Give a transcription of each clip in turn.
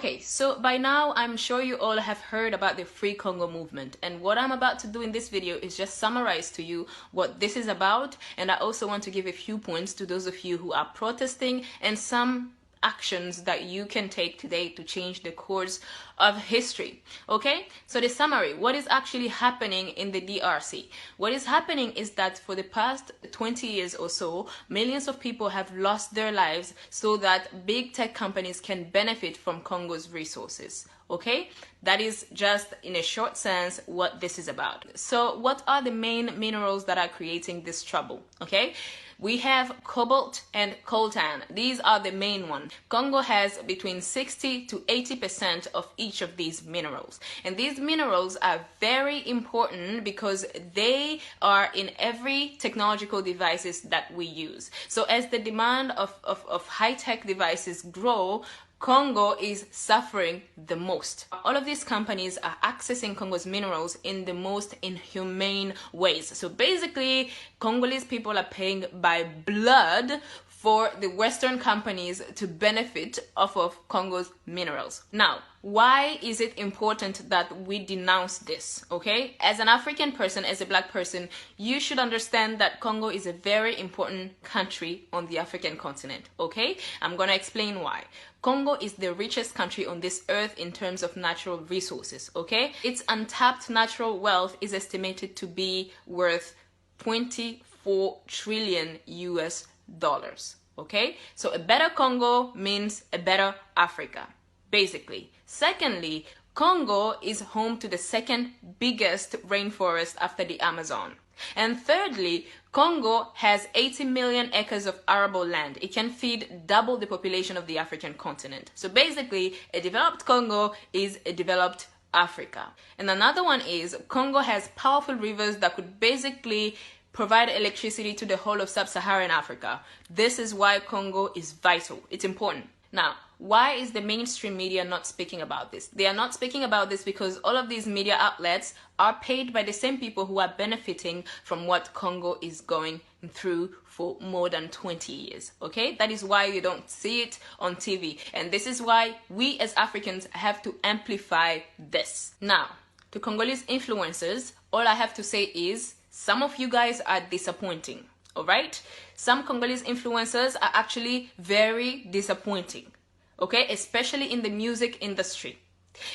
Okay, so by now I'm sure you all have heard about the Free Congo movement, and what I'm about to do in this video is just summarize to you what this is about, and I also want to give a few points to those of you who are protesting and some actions that you can take today to change the course of history. Okay, so the summary, what is actually happening in the DRC? What is happening is that for the past 20 years or so, millions of people have lost their lives so that big tech companies can benefit from Congo's resources. Okay, that is just in a short sense what this is about. So what are the main minerals that are creating this trouble? Okay, we have cobalt and coltan. These are the main ones. Congo has between 60 to 80% of each of these minerals. And these minerals are very important because they are in every technological devices that we use. So as the demand of high-tech devices grow, Congo is suffering the most. All of these companies are accessing Congo's minerals in the most inhumane ways. So basically, Congolese people are paying by blood for the Western companies to benefit off of Congo's minerals. Now, why is it important that we denounce this? Okay, as an African person, as a black person, you should understand that Congo is a very important country on the African continent. Okay, I'm gonna explain why. Congo is the richest country on this earth in terms of natural resources. Okay, its untapped natural wealth is estimated to be worth 24 trillion US dollars. Okay, so a better Congo means a better Africa, basically. Secondly, Congo is home to the second biggest rainforest after the Amazon. And thirdly, Congo has 80 million acres of arable land. It can feed double the population of the African continent. So basically, a developed Congo is a developed Africa. And another one is Congo has powerful rivers that could basically provide electricity to the whole of sub-Saharan Africa. This is why Congo is vital. It's important. Now, why is the mainstream media not speaking about this? They are not speaking about this because all of these media outlets are paid by the same people who are benefiting from what Congo is going through for more than 20 years. Okay, that is why you don't see it on TV. And this is why we as Africans have to amplify this. Now, to Congolese influencers, all I have to say is, some of you guys are disappointing, all right? Some Congolese influencers are actually very disappointing, okay? Especially in the music industry.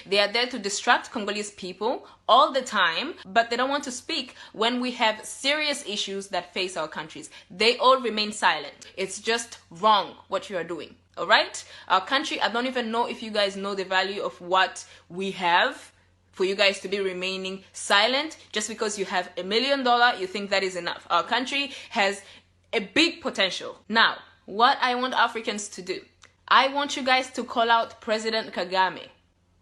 They are there to distract Congolese people all the time, but they don't want to speak when we have serious issues that face our countries. They all remain silent. It's just wrong what you are doing, all right? Our country, I don't even know if you guys know the value of what we have for you guys to be remaining silent. Just because you have $1 million, you think that is enough. Our country has a big potential. Now, what I want Africans to do, I want you guys to call out President Kagame,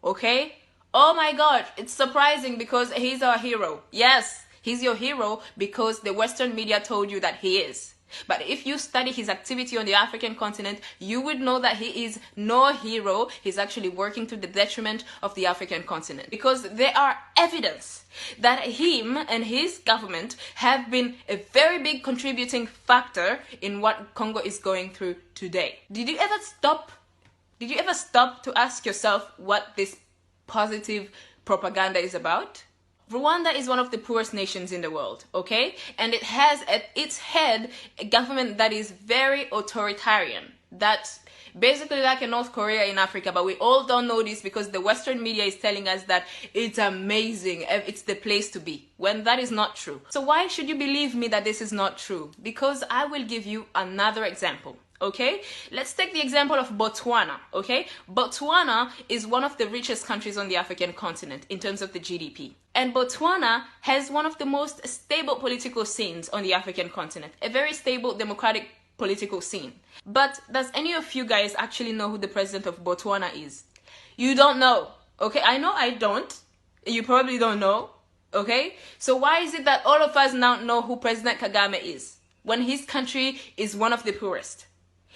okay? Oh my God, it's surprising because he's our hero. Yes, he's your hero because the Western media told you that he is. But if you study his activity on the African continent, you would know that he is no hero. He's actually working to the detriment of the African continent, because there are evidence that him and his government have been a very big contributing factor in what Congo is going through today. Did you ever stop to ask yourself what this positive propaganda is about? Rwanda is one of the poorest nations in the world, okay? And it has at its head a government that is very authoritarian. That's basically like a North Korea in Africa, but we all don't know this because the Western media is telling us that it's amazing, it's the place to be, when that is not true. So why should you believe me that this is not true? Because I will give you another example. Okay, let's take the example of Botswana. Okay, Botswana is one of the richest countries on the African continent in terms of the GDP. And Botswana has one of the most stable political scenes on the African continent, a very stable democratic political scene. But does any of you guys actually know who the president of Botswana is? You don't know. Okay, I know I don't. You probably don't know. Okay, so why is it that all of us now know who President Kagame is when his country is one of the poorest?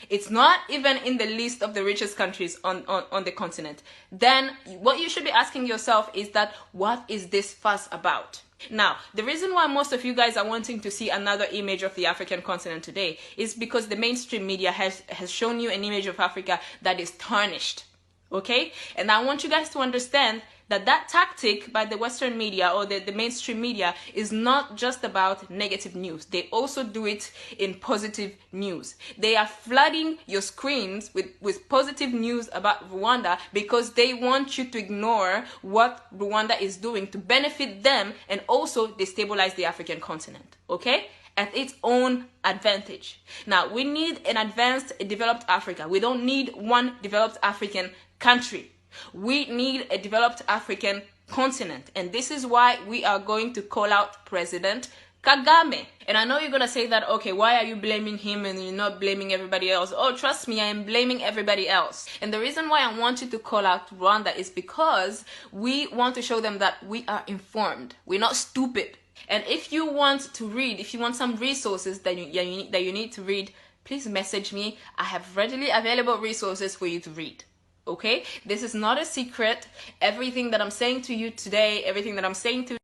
It's not even in the list of the richest countries on the continent. Then what you should be asking yourself is that, what is this fuss about? Now, the reason why most of you guys are wanting to see another image of the African continent today is because the mainstream media has shown you an image of Africa that is tarnished. Okay? And I want you guys to understand that that tactic by the Western media or the mainstream media is not just about negative news. They also do it in positive news. They are flooding your screens with positive news about Rwanda because they want you to ignore what Rwanda is doing to benefit them and also destabilize the African continent. Okay? At its own advantage. Now, we need an advanced, developed Africa. We don't need one developed African country. We need a developed African continent. And this is why we are going to call out President Kagame. And I know you're going to say that, okay, why are you blaming him and you're not blaming everybody else? Oh, trust me, I am blaming everybody else. And the reason why I want you to call out Rwanda is because we want to show them that we are informed. We're not stupid. And if you want to read, if you want some resources that you need to read, please message me. I have readily available resources for you to read. Okay? This is not a secret. Everything that I'm saying to you today, everything that I'm saying to